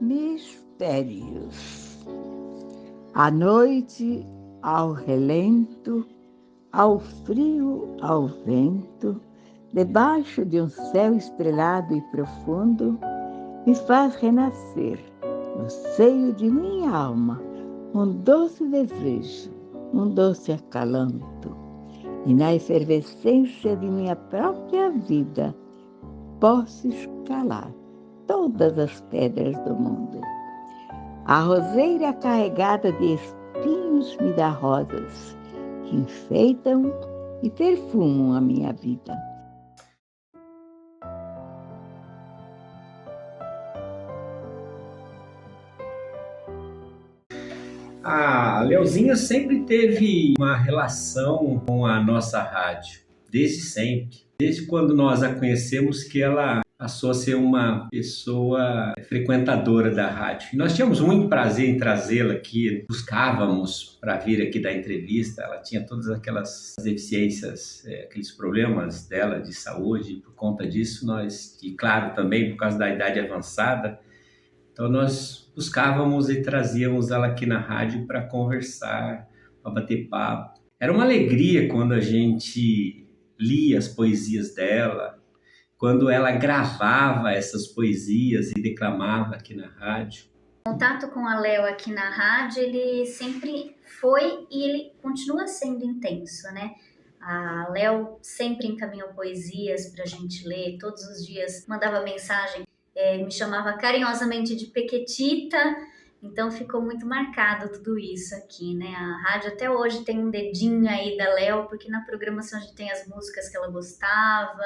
Mistérios. À noite, ao relento, ao frio, ao vento, debaixo de um céu estrelado e profundo, me faz renascer, no seio de minha alma, um doce desejo, um doce acalanto. E na efervescência de minha própria vida, posso escalar todas as pedras do mundo. A roseira carregada de espinhos me dá rosas que enfeitam e perfumam a minha vida. A Leozinha sempre teve uma relação com a nossa rádio, desde sempre. Desde quando nós a conhecemos que ela passou a ser uma pessoa frequentadora da rádio. E nós tínhamos muito prazer em trazê-la aqui, buscávamos para vir aqui dar entrevista. Ela tinha todas aquelas deficiências, aqueles problemas dela de saúde. Por conta disso, e claro também por causa da idade avançada, então nós buscávamos e trazíamos ela aqui na rádio para conversar, para bater papo. Era uma alegria quando a gente lia as poesias dela, quando ela gravava essas poesias e declamava aqui na rádio. O contato com a Léo aqui na rádio, ele sempre foi e ele continua sendo intenso, né? A Léo sempre encaminhou poesias para a gente ler, todos os dias mandava mensagem, me chamava carinhosamente de Pequetita, então ficou muito marcado tudo isso aqui, né? A rádio até hoje tem um dedinho aí da Léo, porque na programação a gente tem as músicas que ela gostava,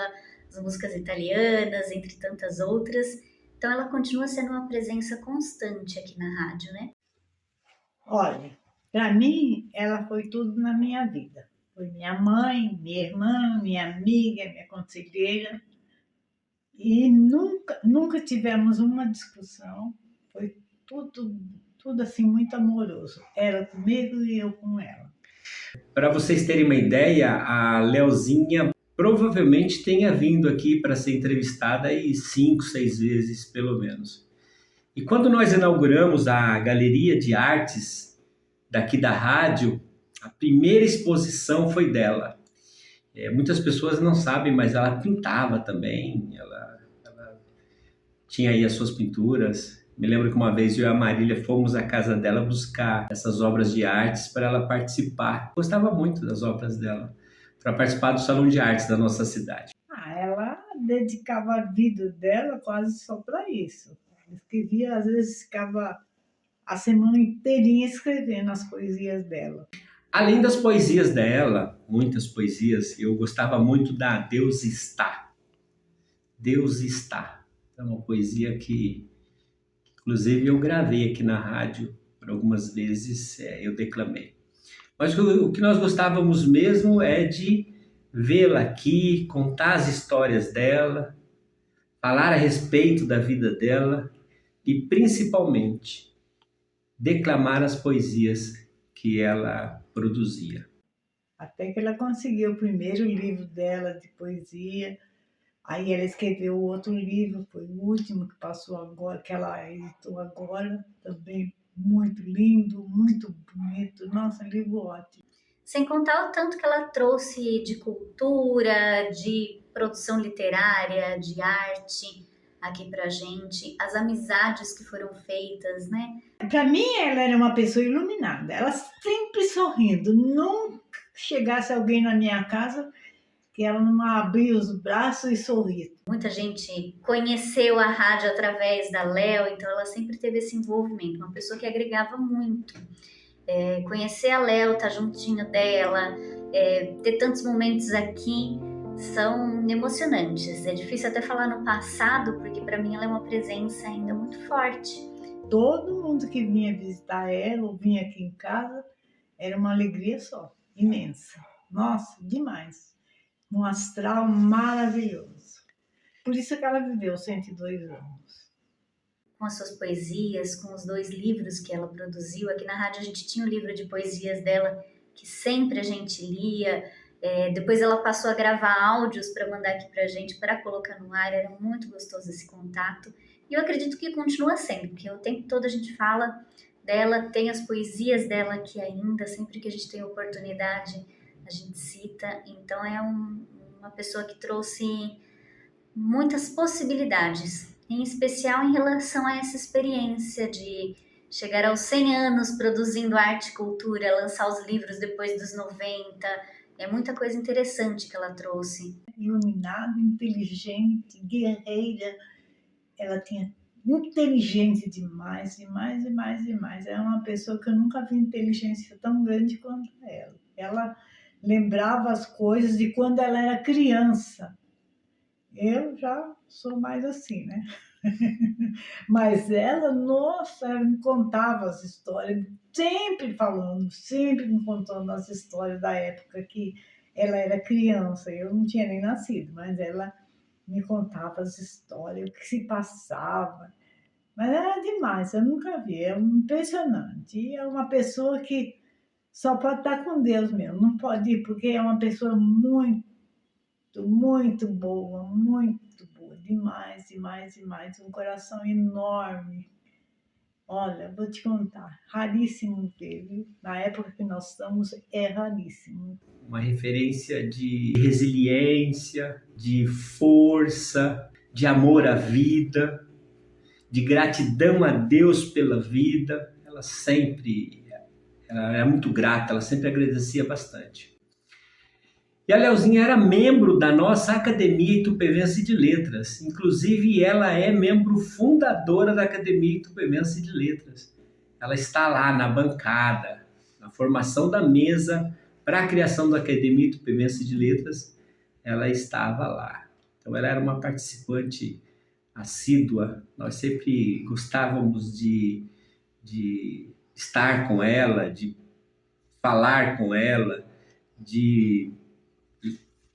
as músicas italianas, entre tantas outras. Então ela continua sendo uma presença constante aqui na rádio, né? Olha, para mim ela foi tudo na minha vida. Foi minha mãe, minha irmã, minha amiga, minha conselheira. E nunca tivemos uma discussão. Foi tudo assim muito amoroso. Ela comigo e eu com ela. Para vocês terem uma ideia, a Leozinha provavelmente tenha vindo aqui para ser entrevistada aí 5, 6 vezes, pelo menos. E quando nós inauguramos a Galeria de Artes daqui da rádio, a primeira exposição foi dela. Muitas pessoas não sabem, mas ela pintava também, ela tinha aí as suas pinturas. Me lembro que uma vez eu e a Marília fomos à casa dela buscar essas obras de artes para ela participar. Gostava muito das obras dela, para participar do Salão de Artes da nossa cidade. Ela dedicava a vida dela quase só para isso. Ela escrevia, às vezes ficava a semana inteirinha escrevendo as poesias dela. Além das poesias dela, muitas poesias, eu gostava muito da Deus Está. Deus Está. É uma poesia que, inclusive, eu gravei aqui na rádio, por algumas vezes eu declamei. Mas o que nós gostávamos mesmo é de vê-la aqui, contar as histórias dela, falar a respeito da vida dela e, principalmente, declamar as poesias que ela produzia. Até que ela conseguiu o primeiro livro dela de poesia. Aí ela escreveu outro livro, foi o último que passou agora, que ela editou agora, também muito lindo, muito bonito. Nossa, um livro ótimo. Sem contar o tanto que ela trouxe de cultura, de produção literária, de arte aqui pra gente, as amizades que foram feitas, né? Para mim, ela era uma pessoa iluminada, ela sempre sorrindo, nunca chegasse alguém na minha casa que ela não abria os braços e sorria. Muita gente conheceu a rádio através da Léo, então ela sempre teve esse envolvimento, uma pessoa que agregava muito. Conhecer a Léo, estar juntinho dela, ter tantos momentos aqui são emocionantes. É difícil até falar no passado, porque para mim ela é uma presença ainda muito forte. Todo mundo que vinha visitar ela ou vinha aqui em casa era uma alegria só, imensa. Nossa, demais. Um astral maravilhoso. Por isso que ela viveu 102 anos. Com as suas poesias, com os 2 livros que ela produziu. Aqui na rádio a gente tinha o livro de poesias dela, que sempre a gente lia. Depois ela passou a gravar áudios para mandar aqui pra gente, para colocar no ar. Era muito gostoso esse contato. E eu acredito que continua sendo, porque o tempo todo a gente fala dela, tem as poesias dela que ainda, sempre que a gente tem oportunidade, a gente cita. Então é uma pessoa que trouxe muitas possibilidades, em especial em relação a essa experiência de chegar aos 100 anos produzindo arte e cultura, lançar os livros depois dos 90. É muita coisa interessante que ela trouxe. Iluminada, inteligente, guerreira. Ela tinha inteligente demais, demais, demais, demais. É uma pessoa que eu nunca vi inteligência tão grande quanto ela. Ela lembrava as coisas de quando ela era criança. Eu já sou mais assim, né? Mas ela, nossa, ela me contava as histórias, sempre falando, sempre me contando as histórias da época que ela era criança. Eu não tinha nem nascido, mas ela me contava as histórias, o que se passava. Mas era demais, eu nunca vi, é impressionante. E é uma pessoa que só pode estar com Deus mesmo, não pode ir, porque é uma pessoa muito, muito boa, demais, demais, demais. Um coração enorme. Olha, vou te contar, raríssimo ver, viu? Na época que nós estamos, é raríssimo. Uma referência de resiliência, de força, de amor à vida, de gratidão a Deus pela vida. Ela era muito grata, ela sempre agradecia bastante. E a Leozinha era membro da nossa Academia Itupevense de Letras. Inclusive, ela é membro fundadora da Academia Itupevense de Letras. Ela está lá na bancada, na formação da mesa para a criação da Academia Itupevense de Letras. Ela estava lá. Então, ela era uma participante assídua. Nós sempre gostávamos de estar com ela, de falar com ela, de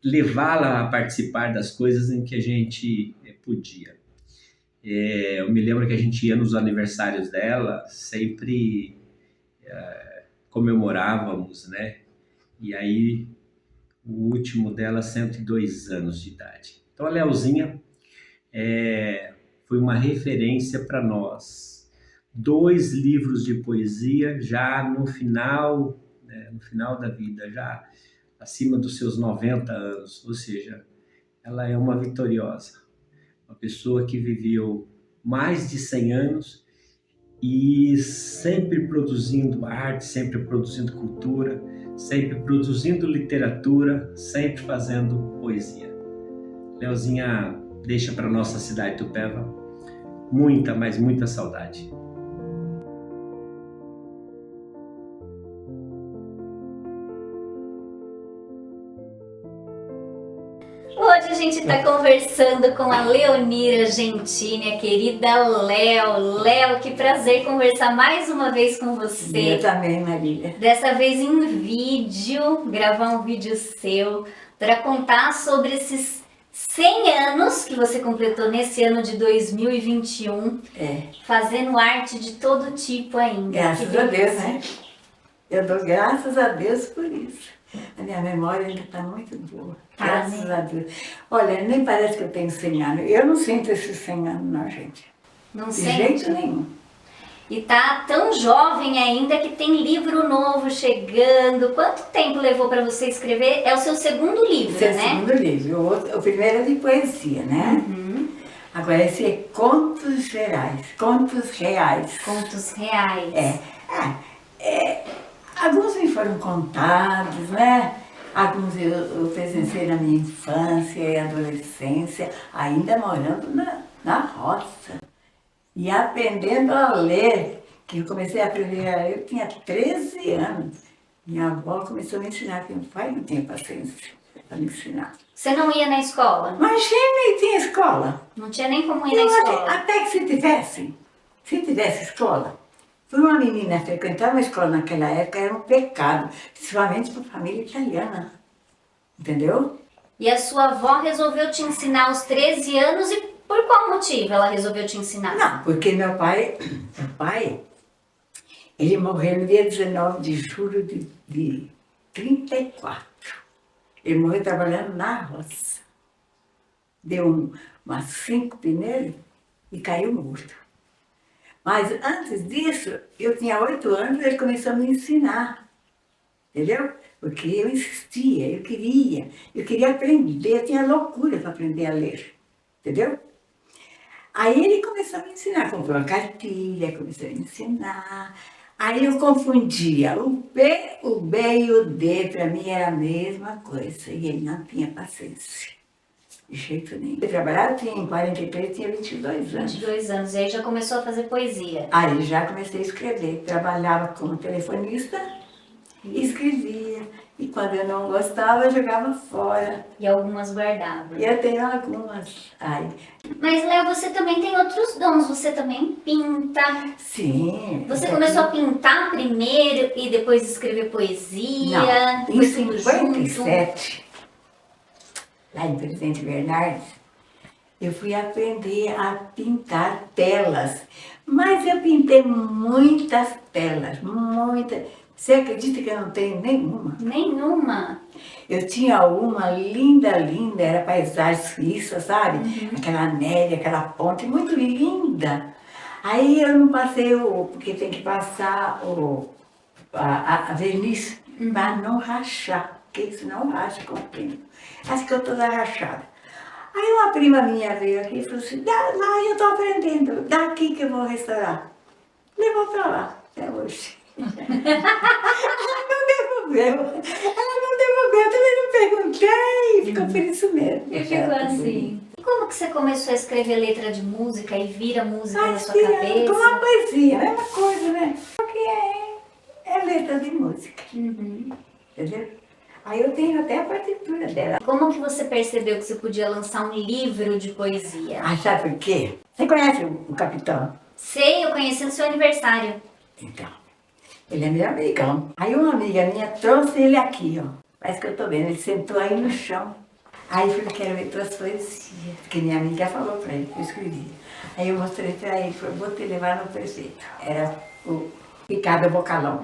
levá-la a participar das coisas em que a gente podia. Eu me lembro que a gente ia nos aniversários dela, sempre comemorávamos, né? E aí, o último dela, 102 anos de idade. Então, a Leozinha foi uma referência para nós. 2 livros de poesia já no final, né, no final da vida, já acima dos seus 90 anos, ou seja, ela é uma vitoriosa, uma pessoa que viveu mais de 100 anos e sempre produzindo arte, sempre produzindo cultura, sempre produzindo literatura, sempre fazendo poesia. Leozinha deixa para nossa cidade de Itupeva muita, mas muita saudade. Hoje a gente está conversando com a Leonira Gentini, a querida Léo. Léo, que prazer conversar mais uma vez com você. Eu também, Marília. Dessa vez em vídeo, gravar um vídeo seu para contar sobre esses 100 anos que você completou nesse ano de 2021, fazendo arte de todo tipo ainda. Graças a Deus, né? Eu dou graças a Deus por isso. A minha memória ainda está muito boa. Graças a Deus. Olha, nem parece que eu tenho 100 anos. Eu não sinto esses 100 anos, não, gente. Não De sente? jeito nenhum. E tá tão jovem ainda que tem livro novo chegando. Quanto tempo levou para você escrever? É o seu segundo livro, Esse é o né? segundo livro. O primeiro é de poesia, né? Agora esse é Contos Gerais, Contos Reais. Contos reais. Alguns me foram contados, né? Alguns eu presenciei na minha infância e adolescência, ainda morando na roça. E aprendendo a ler, que eu comecei a aprender a ler, eu tinha 13 anos. Minha avó começou a me ensinar, porque meu pai não tinha paciência para me ensinar. Você não ia na escola? Imagina, tinha escola. Não tinha nem como ir na escola? Até que se tivesse escola. Para uma menina frequentar uma escola naquela época era um pecado, principalmente para a família italiana, entendeu? E a sua avó resolveu te ensinar aos 13 anos e por qual motivo ela resolveu te ensinar? Não, porque meu pai, ele morreu no dia 19 de julho de 34. Ele morreu trabalhando na roça. Deu umas 5 pneus e caiu morto. Mas antes disso, eu tinha 8 anos, ele começou a me ensinar, entendeu? Porque eu insistia, eu queria aprender, eu tinha loucura para aprender a ler, entendeu? Aí ele começou a me ensinar, comprou uma cartilha, começou a me ensinar. Aí eu confundia o P, o B e o D, para mim era a mesma coisa, e ele não tinha paciência. De jeito nenhum. Eu trabalhava, em 43, tinha 22 anos. 22 anos, e aí já começou a fazer poesia. Aí já comecei a escrever. Trabalhava como telefonista e escrevia. E quando eu não gostava, eu jogava fora. E algumas guardava. E eu tenho algumas. Ai. Mas, Léo, você também tem outros dons, você também pinta. Sim. Você começou a pintar primeiro e depois escrever poesia? Não, em Foi tudo junto? 57, lá em Presidente Bernardes, eu fui aprender a pintar telas. Mas eu pintei muitas telas, muitas. Você acredita que eu não tenho nenhuma? Nenhuma. Eu tinha uma linda, linda, era paisagem suíça, sabe? Aquela neve, aquela ponte, muito linda. Aí eu não passei porque tem que passar a verniz para não rachar, porque senão racha com o tempo. Acho que eu toda rachada. Aí uma prima minha veio aqui e falou assim, lá eu estou aprendendo, daqui que eu vou restaurar. Levou para lá, até hoje. Ela não devolveu, eu também não perguntei, ficou por isso mesmo. E ficou assim. E como que você começou a escrever letra de música e vira música na sua cabeça? Com uma poesia, a mesma coisa, né? Porque é letra de música, entendeu? Aí eu tenho até a partitura dela. Como que você percebeu que você podia lançar um livro de poesia? Ah, sabe por quê? Você conhece o Capitão? Sei, eu conheci no seu aniversário. Então, ele é meu amigão. Aí uma amiga minha trouxe ele aqui, ó. Parece que eu tô vendo, ele sentou aí no chão. Aí eu falei, quero ver tuas poesias. Porque minha amiga falou pra ele que eu escrevia. Aí eu mostrei pra ele, falei, vou te levar no prefeito. Era o Ricardo Bocalão.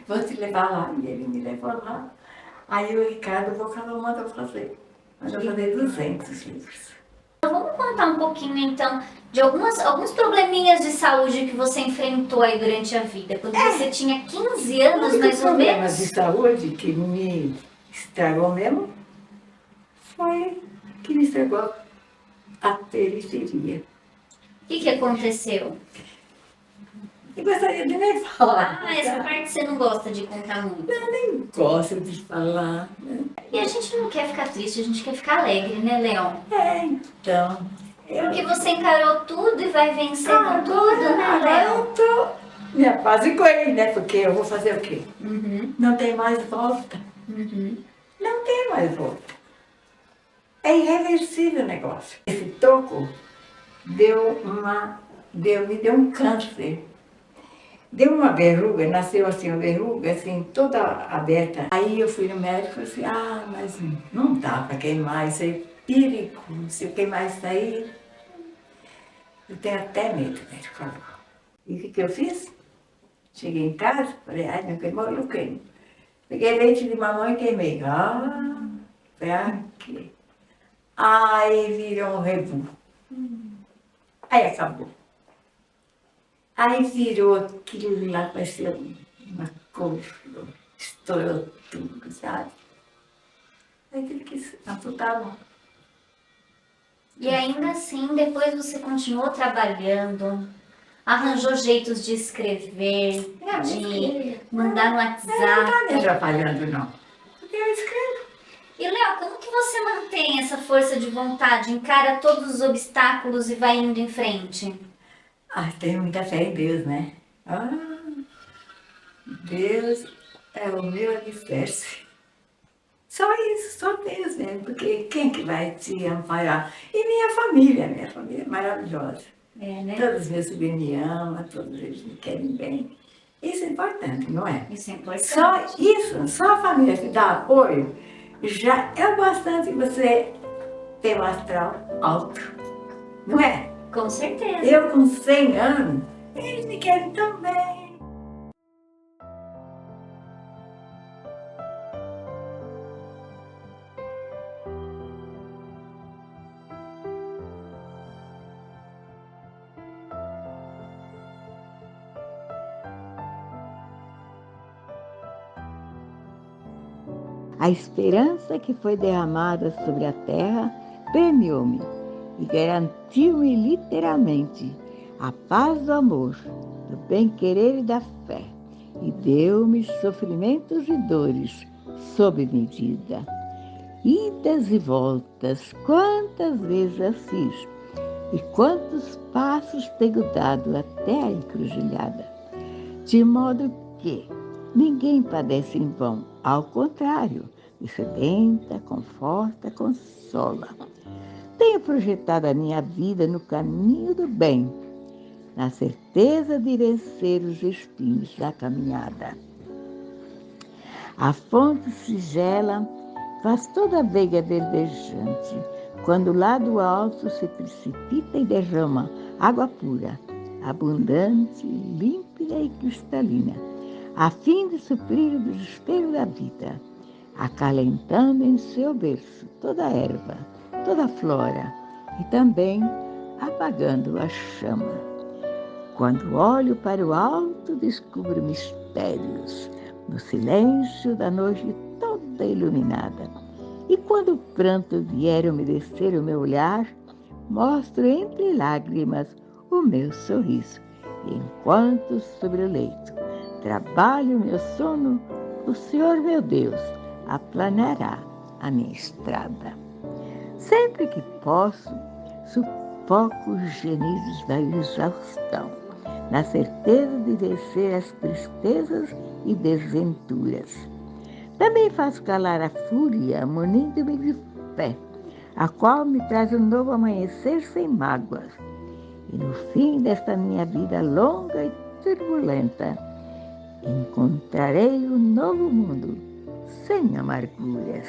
Vou te levar lá. E ele me levou lá. Aí o Ricardo Bocalão mandou fazer. Mandou fazer 200 livros. Vamos contar um pouquinho, então, de alguns probleminhas de saúde que você enfrentou aí durante a vida. Quando você tinha 15 anos, mais ou problemas menos. de saúde que me estragou mesmo foi que me estragou a periferia. O que aconteceu? Eu gostaria de nem falar. Ah, essa parte você não gosta de contar muito. Eu nem gosto de falar. E a gente não quer ficar triste, a gente quer ficar alegre, né, Leão? Então. Porque você encarou tudo e vai vencer com tudo, né, Agora Léo? eu tô me apaziguei, né? Porque eu vou fazer o quê? Não tem mais volta. Não tem mais volta. É irreversível o negócio. Esse toco me deu um câncer. Deu uma verruga, nasceu assim uma verruga, assim, toda aberta. Aí eu fui no médico e falei assim, mas não dá para queimar, isso é perigo. Se eu queimar isso aí, eu tenho até medo, o médico falou. E o que eu fiz? Cheguei em casa, falei, não queimou, eu queimo. Peguei leite de mamãe e queimei. Pra quê? Aí virou um rebu. Aí acabou. Aí virou aquilo lá, parecia uma couve, estourou tudo, sabe? Aí tive que amputar a mão. E ainda assim, depois você continuou trabalhando, arranjou jeitos de escrever, de mandar no Não WhatsApp. tá me atrapalhando, não. Porque eu escrevo. E, Léo, como que você mantém essa força de vontade, encara todos os obstáculos e vai indo em frente? Tenho muita fé em Deus, né? Deus é o meu alicerce. Só isso, só Deus mesmo, porque quem que vai te amparar? E minha família é maravilhosa. É, né? Todos os meus filhos me amam, todos eles me querem bem. Isso é importante, não é? Isso é importante. Só isso, só a família que dá apoio, já é o bastante você ter um astral alto, não é? Com certeza. Eu com 100 anos, eles me querem tão bem. A esperança que foi derramada sobre a terra premiou-me e garantiu-me literalmente a paz do amor, do bem-querer e da fé, e deu-me sofrimentos e dores sob medida. Idas e voltas, quantas vezes as fiz, e quantos passos tenho dado até a encruzilhada, de modo que ninguém padece em vão, ao contrário, me sedenta, conforta, consola. Tenho projetado a minha vida no caminho do bem, na certeza de vencer os espinhos da caminhada. A fonte sigela faz toda a veiga verdejante, quando lá do alto se precipita e derrama água pura, abundante, límpida e cristalina, a fim de suprir o desespero da vida, acalentando em seu berço toda a erva, toda a flora e também apagando a chama. Quando olho para o alto, descubro mistérios, no silêncio da noite toda iluminada. E quando o pranto vier umedecer o meu olhar, mostro entre lágrimas o meu sorriso. E enquanto sobre o leito trabalho meu sono, o Senhor meu Deus aplanará a minha estrada. Sempre que posso, sufoco os gemidos da exaustão, na certeza de vencer as tristezas e desventuras. Também faço calar a fúria, munindo-me de fé, a qual me traz um novo amanhecer sem mágoas. E no fim desta minha vida longa e turbulenta, encontrarei um novo mundo sem amarguras.